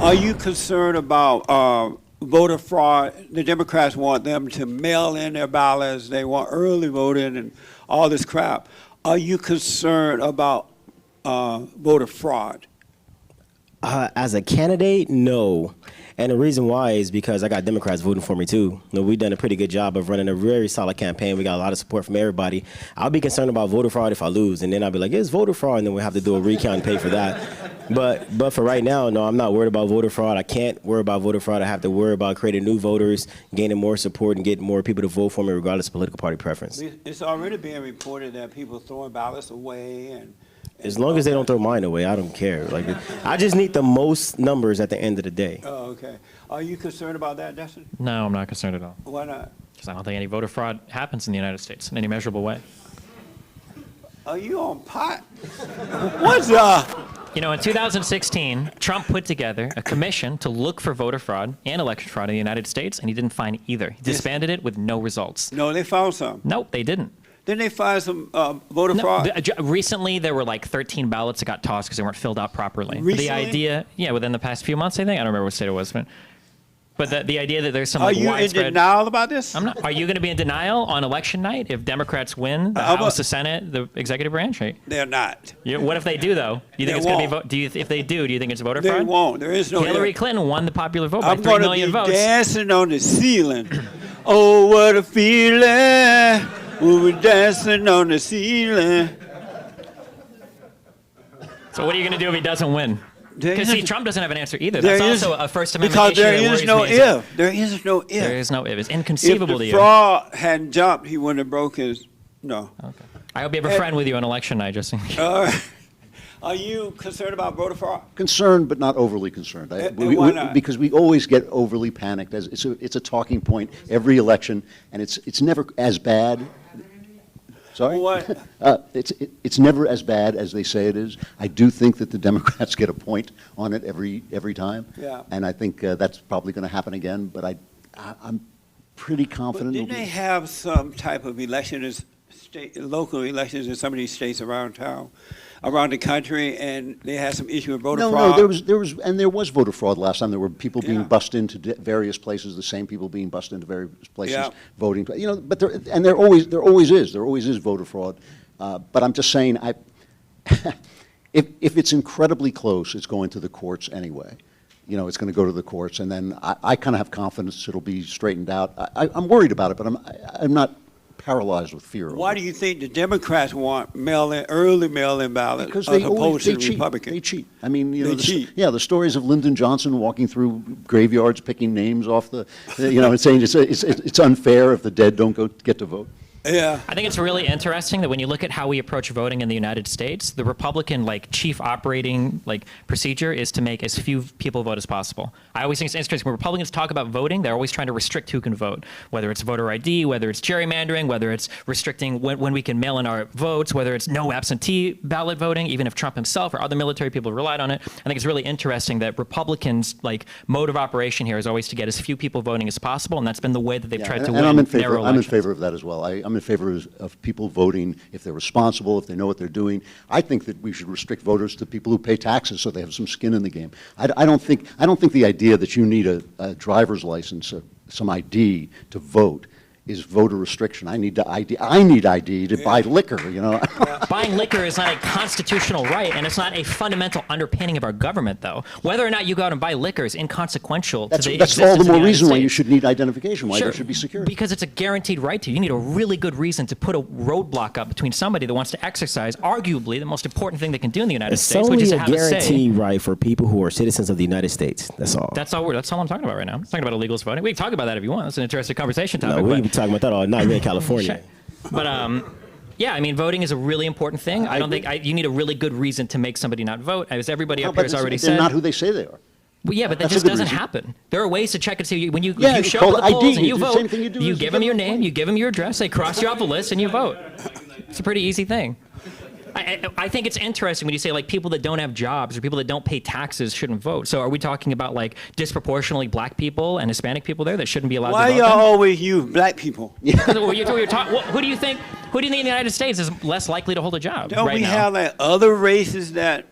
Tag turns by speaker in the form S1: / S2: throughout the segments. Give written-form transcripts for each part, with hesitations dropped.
S1: Are you concerned about voter fraud? The Democrats want them to mail in their ballots. They want early voting and all this crap. Are you concerned about voter fraud?
S2: As a candidate, no. And the reason why is because I got Democrats voting for me too. You know, we've done a pretty good job of running a very solid campaign. We got a lot of support from everybody. I'll be concerned about voter fraud if I lose, and then I'll be like, it's voter fraud, and then we'll have to do a recount and pay for that. But for right now, no, I'm not worried about voter fraud. I can't worry about voter fraud. I have to worry about creating new voters, gaining more support, and getting more people to vote for me regardless of political party preference.
S1: It's already being reported that people throwing ballots away and
S2: as long as they don't throw mine away, I don't care. Like, I just need the most numbers at the end of the day.
S1: Oh, okay. Are you concerned about that, Dustin?
S3: No, I'm not concerned at all.
S1: Why not?
S3: Because I don't think any voter fraud happens in the United States in any measurable way.
S1: Are you on pot? What's
S3: You know, in 2016, Trump put together a commission to look for voter fraud and election fraud in the United States, and he didn't find either. He disbanded it with no results.
S1: No, they found some.
S3: Nope, they didn't.
S1: Didn't they find some voter fraud?
S3: Recently, there were like 13 ballots that got tossed because they weren't filled out properly.
S1: Recently?
S3: The idea, yeah, within the past few months, I think. I don't remember what state it was. But the idea that there's some like, widespread...
S1: Are you in denial about this?
S3: I'm not. Are you going to be in denial on election night if Democrats win the House, the Senate, the executive branch? Right?
S1: They're not.
S3: What if they do, though? Do you think it's going to be if they do you think it's voter fraud?
S1: They won't. There is no...
S3: Hillary Clinton won the popular vote by 3 million votes.
S1: I'm going to be dancing on the ceiling. Oh, what a feeling. We were dancing on the ceiling.
S3: So what are you going to do if he doesn't win? Because see, Trump doesn't have an answer either.
S1: There
S3: That's also a First Amendment
S1: because
S3: issue.
S1: There is no if. There is no if.
S3: There is no if. It's inconceivable to you.
S1: If the fraud hadn't jumped, he wouldn't have broke his... No.
S3: Okay. I hope you have a friend with you on election night, Jesse.
S1: All right. Are you concerned about voter fraud?
S4: Concerned, but not overly concerned.
S1: Why not?
S4: Because we always get overly panicked. It's a talking point every election, and it's never as bad. Sorry?
S1: What?
S4: It's never as bad as they say it is. I do think that the Democrats get a point on it every time.
S1: Yeah.
S4: And I think that's probably going to happen again, but I'm pretty confident.
S1: But didn't they have some type of elections, local elections in some of these states around town, around the country, and they had some issue with voter fraud?
S4: No, there was voter fraud last time. There were people being bussed into various places, the same people being bussed into various places voting. You know, but there always is voter fraud. But I'm just saying, if it's incredibly close, it's going to the courts anyway. You know, it's going to go to the courts, and then I kind of have confidence it'll be straightened out. I'm worried about it, but I'm not paralyzed with fear.
S1: Why do you think the Democrats want early mail-in ballots
S4: because
S1: as opposed to the Republicans?
S4: They cheat. I mean, you know,
S1: cheat.
S4: Yeah, the stories of Lyndon Johnson walking through graveyards, picking names off you know, and saying it's unfair if the dead don't get to vote.
S1: Yeah.
S3: I think it's really interesting that when you look at how we approach voting in the United States, the Republican chief operating procedure is to make as few people vote as possible. I always think it's interesting when Republicans talk about voting, they're always trying to restrict who can vote, whether it's voter ID, whether it's gerrymandering, whether it's restricting when we can mail in our votes, whether it's no absentee ballot voting, even if Trump himself or other military people relied on it. I think it's really interesting that Republicans' mode of operation here is always to get as few people voting as possible, and that's been the way that they've tried to win narrow elections.
S4: I'm in favor of that as well. I'm in favor of people voting if they're responsible, if they know what they're doing. I think that we should restrict voters to people who pay taxes so they have some skin in the game. I don't think the idea that you need a driver's license, some ID to vote is voter restriction. I need ID to buy liquor, you know.
S3: Buying liquor is not a constitutional right, and it's not a fundamental underpinning of our government, though. Whether or not you go out and buy liquor is inconsequential to the existence
S4: That's all the more reason why you
S3: States.
S4: should need identification, why
S3: Sure,
S4: there should be security.
S3: Because it's a guaranteed right to. You need a really good reason to put a roadblock up between somebody that wants to exercise arguably the most important thing they can do in the United States, which is to have a say.
S2: It's only a guaranteed right for people who are citizens of the United States. That's all.
S3: That's all I'm talking about right now. I'm talking about illegals voting. We can talk about that if you want. That's an interesting conversation topic.
S2: No, we can be talking about that all night. We're in California.
S3: But yeah, I mean, voting is a really important thing. I don't think you need a really good reason to make somebody not vote, as everybody up here has already said.
S4: They're not who they say they are.
S3: Well, yeah, but that just doesn't happen. There are ways to check and see when you show up at the
S4: ID,
S3: polls and you
S4: the
S3: vote.
S4: same thing you do
S3: You
S4: as
S3: give
S4: a
S3: them your
S4: federal
S3: name, you give them your address, they cross you off the list, and you vote. It's a pretty easy thing. I think it's interesting when you say people that don't have jobs or people that don't pay taxes shouldn't vote. So are we talking about disproportionately black people and Hispanic people there that shouldn't be allowed to vote?
S1: Why y'all always use black people?
S3: Who do you think? Who do you think in the United States is less likely to hold a job
S1: Don't
S3: right
S1: we
S3: now?
S1: have like other races that?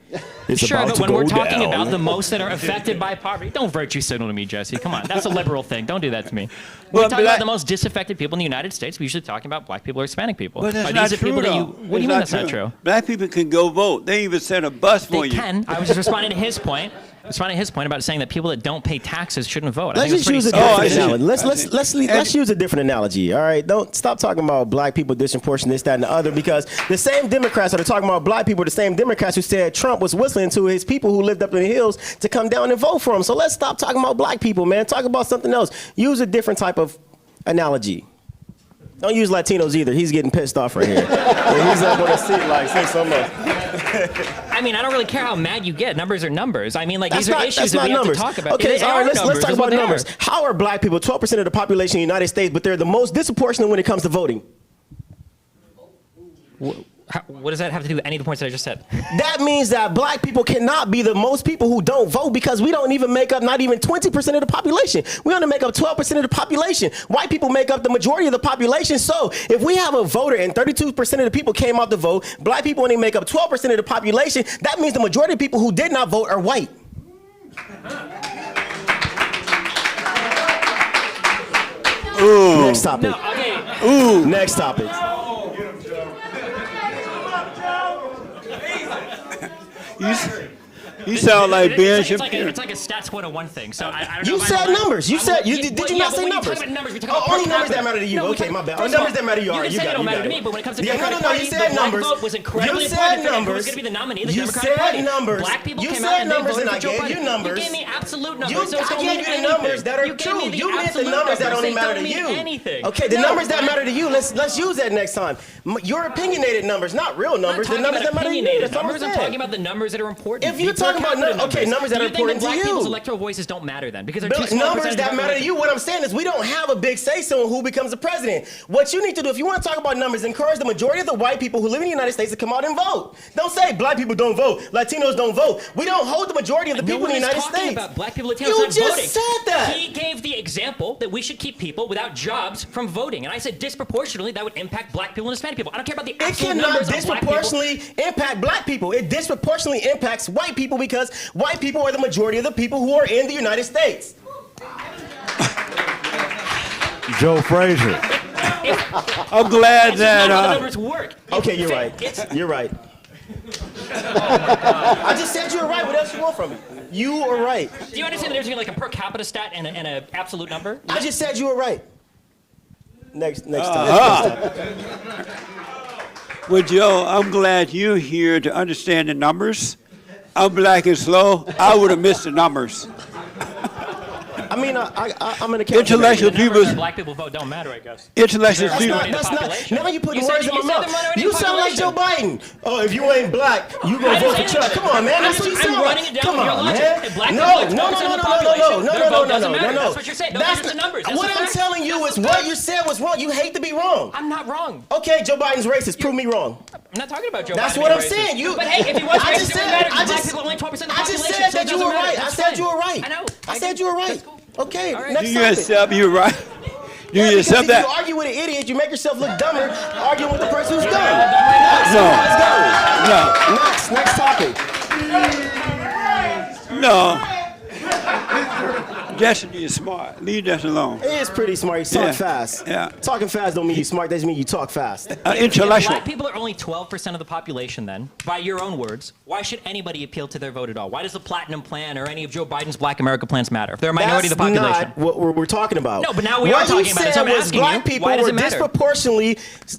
S2: It's
S3: Sure,
S2: about
S3: but
S2: to
S3: when we're
S2: go
S3: talking
S2: down.
S3: about the most that are affected by poverty, don't virtue signal to me, Jesse. Come on, that's a liberal thing. Don't do that to me. When
S1: Well,
S3: we talk
S1: but
S3: about
S1: I-
S3: the most disaffected people in the United States, we're usually talking about black people or Hispanic people.
S1: But that's
S3: Are
S1: not
S3: these the
S1: true,
S3: people that
S1: though.
S3: you? What do you mean that's not true?
S1: Black people can go vote. They even send a bus for
S3: They
S1: you.
S3: can. I was just responding to his point. Responding to his point about saying that people that don't pay taxes shouldn't vote. I
S2: Let's
S3: think it's
S2: just use a
S3: pretty
S1: Oh, I
S2: different
S1: see.
S2: analogy. Let's use a different analogy. All right, don't stop talking about black people disproportionate, this, that, and the other, because the same Democrats that are talking about black people are the same Democrats who said Trump was whistling to his people who lived up in the hills to come down and vote for him. So let's stop talking about black people, man. Talk about something else. Use a different type of analogy. Don't use Latinos either. He's getting pissed off right here. And he's up on his seat like, say so much.
S3: I mean, I don't really care how mad you get. Numbers are numbers. I mean, like, these are
S2: That's
S3: issues that
S2: not
S3: we
S2: numbers.
S3: have to talk about.
S2: Okay,
S3: They
S2: all
S3: are
S2: right, let's
S3: numbers.
S2: talk
S3: That's what
S2: about
S3: they
S2: numbers.
S3: are.
S2: How are black people 12% of the population in the United States, but they're the most disproportionate when it comes to voting?
S3: What does that have to do with any of the points that I just said?
S2: That means that black people cannot be the most people who don't vote because we don't even make up not even 20% of the population. We only make up 12% of the population. White people make up the majority of the population. So if we have a voter and 32% of the people came out to vote, black people only make up 12% of the population. That means the majority of people who did not vote are white.
S1: Ooh.
S2: Next topic.
S3: No, okay.
S1: Ooh.
S2: Next topic.
S1: You sound like Ben
S3: It's like
S1: Shapiro.
S3: a stats 101 thing. So I don't know
S2: You
S3: if
S2: said
S3: I'm allowed-
S2: numbers. You said you did you not say
S3: when you
S2: numbers?
S3: talk about numbers, we talk
S2: Oh,
S3: about
S2: only
S3: per
S2: numbers that
S3: capita.
S2: matter to you.
S3: No, we
S2: Okay,
S3: talk-
S2: my bad.
S3: first of
S2: Numbers
S3: all,
S2: that matter to you. All
S3: You
S2: right,
S3: can
S2: you
S3: say
S2: got
S3: they
S2: it.
S3: don't
S2: You
S3: matter
S2: got
S3: to me,
S2: it.
S3: but when it comes to
S2: Yeah,
S3: Democratic
S2: no, you
S3: Party,
S2: said
S3: the black
S2: numbers.
S3: vote was incredibly
S2: You
S3: important
S2: said
S3: because it
S2: numbers.
S3: was going to be the nominee. The
S2: You
S3: Democratic
S2: said
S3: Party.
S2: numbers.
S3: Black people
S2: You
S3: came
S2: said
S3: out and they
S2: numbers,
S3: voted
S2: and
S3: for
S2: I
S3: Joe
S2: gave
S3: Biden.
S2: you numbers.
S3: You gave me absolute numbers.
S2: You,
S3: so it's
S2: I
S3: don't
S2: gave
S3: mean
S2: you the
S3: anything.
S2: numbers that are
S3: You gave
S2: true.
S3: me the
S2: You meant the
S3: absolute
S2: numbers that only
S3: They
S2: matter
S3: don't
S2: to you.
S3: mean anything.
S2: Okay, the
S3: No,
S2: numbers that
S3: Black-
S2: matter to you. Let's use that next time. Your opinionated numbers, not real numbers. The
S3: I'm not
S2: numbers
S3: talking
S2: that
S3: about
S2: matter to you.
S3: opinionated
S2: That's what
S3: numbers. I'm
S2: I'm
S3: talking
S2: saying.
S3: about the numbers that are important.
S2: If you're
S3: The per
S2: talking about
S3: capita
S2: numbers that are
S3: do you
S2: important
S3: think that
S2: to
S3: black
S2: you.
S3: people's electoral voices don't matter then? Because they're
S2: Bill,
S3: too small
S2: numbers
S3: percentage
S2: that
S3: of
S2: matter to
S3: everything.
S2: you. What I'm saying is we don't have a big say-so on who becomes the president. What you need to do, if you want to talk about numbers, encourage the majority of the white people who live in the United States to come out and vote. Don't say black people don't vote, Latinos don't vote. We don't hold the majority of the
S3: No
S2: people
S3: one
S2: in the
S3: is
S2: United
S3: talking
S2: States.
S3: about black people, Latinos
S2: You
S3: not
S2: just
S3: voting.
S2: said that.
S3: He gave the example that we should keep people without jobs from voting, and I said disproportionately that would impact black people and Hispanic people. I don't care about the
S2: It
S3: absolute
S2: cannot
S3: numbers of black people.
S2: disproportionately impact black people. It disproportionately impacts white people because white people are the majority of the people who are in the United States.
S5: Joe Frazier.
S1: I'm glad
S3: It's just not how the
S1: that.
S3: numbers work.
S2: Okay, you're right. You're right. I just said you were right. What else you want from me? You were right.
S3: Do you understand the difference between like a per capita stat and an absolute number?
S2: I just said you were right. Next time.
S1: Well, Joe, I'm glad you're here to understand the numbers. I'm black and slow. I would have missed the numbers.
S2: I mean, I'm an
S1: Intellectual
S3: The numbers
S1: people.
S3: that black people vote don't matter, I guess.
S1: Intellectual
S3: That's
S1: people.
S3: not-
S2: That's not.
S3: population.
S2: Now you putting
S3: You said-
S2: words in my
S3: you said
S2: mouth.
S3: the minority
S2: You sound like Joe Biden. Oh, if you ain't black, you gonna
S3: I
S2: vote
S3: didn't
S2: for
S3: say
S2: Chuck.
S3: that.
S2: Come on, man. That's what you
S3: I'm
S2: sound like.
S3: running it down
S2: Come
S3: with your
S2: on,
S3: logic.
S2: man.
S3: If black
S2: No,
S3: people like
S2: no, no,
S3: 12%
S2: no,
S3: of the
S2: no, no,
S3: population,
S2: no,
S3: their
S2: no,
S3: vote
S2: no,
S3: doesn't
S2: no,
S3: matter.
S2: no, no.
S3: That's what you're saying. Those are just the numbers. That's
S2: What
S3: the
S2: I'm
S3: fact.
S2: telling you
S3: That's
S2: is
S3: the
S2: what
S3: fact.
S2: you said was wrong. You hate to be wrong.
S3: I'm not wrong.
S2: Okay, Joe Biden's racist. Prove me wrong.
S3: I'm not talking about Joe
S2: That's
S3: Biden
S2: what I'm
S3: being
S2: saying.
S3: racist.
S2: You.
S3: But hey, if he was
S2: I
S3: racist,
S2: just
S3: it wouldn't
S2: said.
S3: matter because
S2: I
S3: black
S2: just.
S3: people are only 12% of the
S2: I just
S3: population.
S2: said
S3: so it
S2: that you
S3: doesn't
S2: were
S3: matter.
S2: right. I
S3: That's
S2: said
S3: fine.
S2: you were right.
S3: I know.
S2: I said you were right.
S3: That's cool.
S2: Okay.
S3: All right.
S2: Next
S1: Do you
S2: topic.
S1: accept you're right? Do
S2: Yeah,
S1: you
S2: because
S1: accept
S2: if you
S1: that?
S2: argue with an idiot, you make yourself look dumber arguing with the person who's dumb.
S1: No.
S2: Let's go. Next topic.
S1: No. Destiny is smart. Leave that alone.
S2: It is pretty smart. You talk
S1: Yeah.
S2: fast.
S1: Yeah.
S2: Talking fast don't mean you smart. That just mean you talk fast.
S3: If
S1: Intellectual.
S3: black people are only 12% of the population, then, by your own words, why should anybody appeal to their vote at all? Why does the Platinum Plan or any of Joe Biden's Black America plans matter? If they're a minority of the
S2: That's
S3: population.
S2: not what we're talking about.
S3: No, but now we are talking about it, so I'm
S2: What you said was
S3: asking
S2: black
S3: you,
S2: people
S3: why does
S2: were
S3: it matter?
S2: disproportionately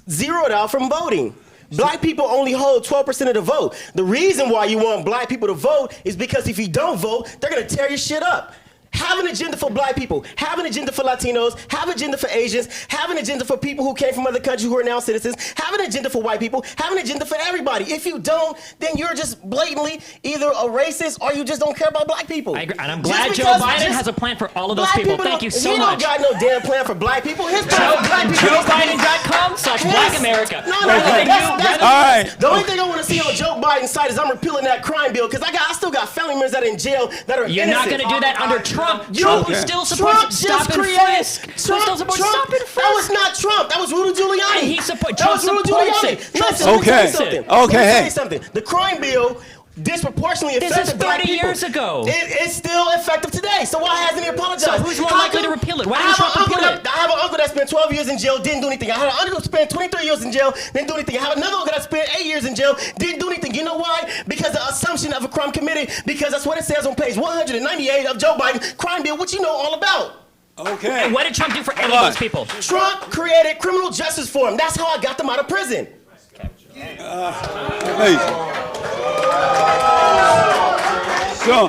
S2: zeroed out from voting. Black people only hold 12% of the vote. The reason why you want black people to vote is because if you don't vote, they're going to tear your shit up. Have an agenda for black people. Have an agenda for Latinos. Have an agenda for Asians. Have an agenda for people who came from other countries who are now citizens. Have an agenda for white people. Have an agenda for everybody. If you don't, then you're just blatantly either a racist or you just don't care about black people.
S3: I agree, and I'm
S2: Just
S3: glad Joe
S2: because-
S3: Biden
S2: just-
S3: has a plan for all of those
S2: Black
S3: people.
S2: people
S3: Thank
S2: don't-
S3: you so
S2: he
S3: much.
S2: don't got no damn plan for black people. His plan for black people is to be-
S3: JoeBiden.com/Black America.
S2: No,
S3: Rather than you-
S1: All right.
S2: The only thing I want to see on Joe Biden's side is I'm repealing that crime bill because I still got family members that are in jail that are
S3: You're not
S2: innocent.
S3: going to do that under Trump. Trump
S2: You-
S3: who still
S2: Trump
S3: supports stop
S2: just
S3: and
S2: created.
S3: frisk. Who still supports stop and frisk.
S2: That was not Trump. That was Rudy Giuliani.
S3: And he support-
S2: That was
S3: Trump
S2: Rudy
S3: supports
S2: Giuliani.
S3: it. Trump
S2: Listen, let me tell you
S1: supports
S2: something.
S1: it.
S2: Let me
S1: Okay,
S2: tell
S1: hey.
S2: you something. The crime bill disproportionately
S3: This
S2: affected
S3: is
S2: black
S3: 30
S2: people.
S3: years ago.
S2: It's still effective today. So why hasn't he apologized?
S3: So who's more
S2: How
S3: likely
S2: come-
S3: to repeal it? Why
S2: I
S3: didn't
S2: have
S3: Trump
S2: an uncle
S3: repeal
S2: that-
S3: it?
S2: I have an uncle that spent 12 years in jail, didn't do anything. I had an uncle that spent 23 years in jail, didn't do anything. I have another uncle that spent 8 years in jail, didn't do anything. You know why? Because the assumption of a crime committed, because that's what it says on page 198 of Joe Biden's crime bill, which you know all about.
S1: Okay.
S3: And what did Trump do for any
S1: Hold
S3: of
S1: on.
S3: those people?
S2: Trump created criminal justice for him. That's how I got them out of prison.
S1: Amazing. So,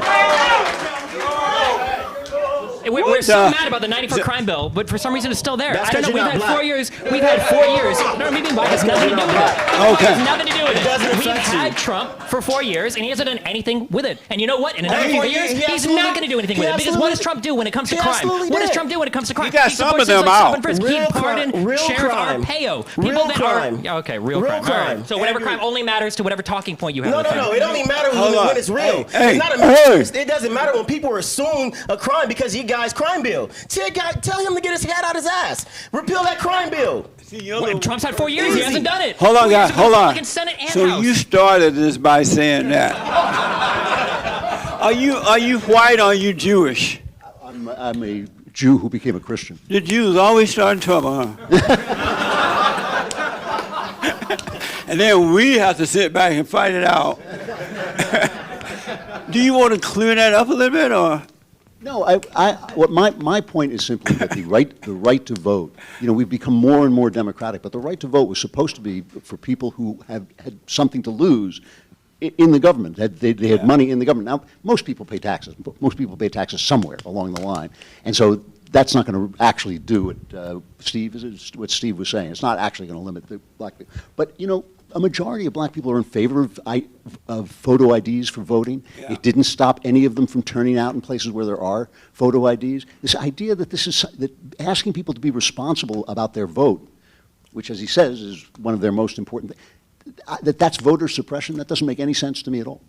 S3: We're so
S1: the-
S3: mad about the 94 crime bill, but for some reason it's still there.
S2: That's
S3: I don't know.
S2: 'cause
S3: We've
S2: you're
S3: had
S2: not
S3: 4
S2: black.
S3: years. We've had 4 years. No, maybe Biden has nothing to do with it.
S1: Okay.
S3: It has nothing to do with
S2: It doesn't
S3: it. We've
S2: affect you.
S3: had Trump for 4 years, and he hasn't done anything with it. And you know what? In another
S2: He-
S3: 4
S2: he-
S3: years,
S2: he
S3: he's
S2: absolutely-
S3: not going to do anything
S2: he
S3: with it. Because what does
S2: absolutely-
S3: Trump do when it comes to
S2: he
S3: crime?
S2: absolutely
S3: What does
S2: did.
S3: Trump do when it comes to crime?
S1: got
S3: He
S1: some
S3: supports
S1: of them
S3: things like
S1: out.
S3: stop and frisk.
S2: Real
S3: He pardoned
S2: crime. Real
S3: Sheriff
S2: crime.
S3: Arpaio. People
S2: Real
S3: that
S2: crime.
S3: are okay. Real
S2: Real
S3: crime. All
S2: crime.
S3: right. So whatever
S2: Andrew-
S3: crime only matters to whatever talking point you have.
S2: No,
S3: with
S2: no,
S3: him.
S2: no. It only matters
S1: Hold on.
S2: when it's real.
S1: Hey,
S2: It's not a
S1: hey.
S2: It doesn't matter when people assume a crime because you guys crime bill. Tell him to get his head out his ass. Repeal that crime bill.
S3: Wait, Trump's had 4 years. He
S2: Easy.
S3: hasn't done it.
S1: hold on,
S3: 4 years
S1: guys.
S3: ago,
S1: Hold on.
S3: Republican Senate and
S1: So
S3: House.
S1: you started this by saying that. Are you white or are you Jewish?
S4: I'm a Jew who became a Christian.
S1: The Jews always start in trouble, huh? And then we have to sit back and fight it out. Do you want to clear that up a little bit, or?
S4: No, what my point is simply that the right to vote, we've become more and more democratic, but the right to vote was supposed to be for people who had something to lose in the government. They had money in the government. Now, most people pay taxes. Most people pay taxes somewhere along the line. And so that's not going to actually do it. Steve, is it what Steve was saying? It's not actually going to limit the black people. But, a majority of black people are in favor of photo IDs for voting.
S1: Yeah.
S4: It didn't stop any of them from turning out in places where there are photo IDs. This idea that that asking people to be responsible about their vote, which, as he says, is one of their most important things, that's voter suppression, that doesn't make any sense to me at all.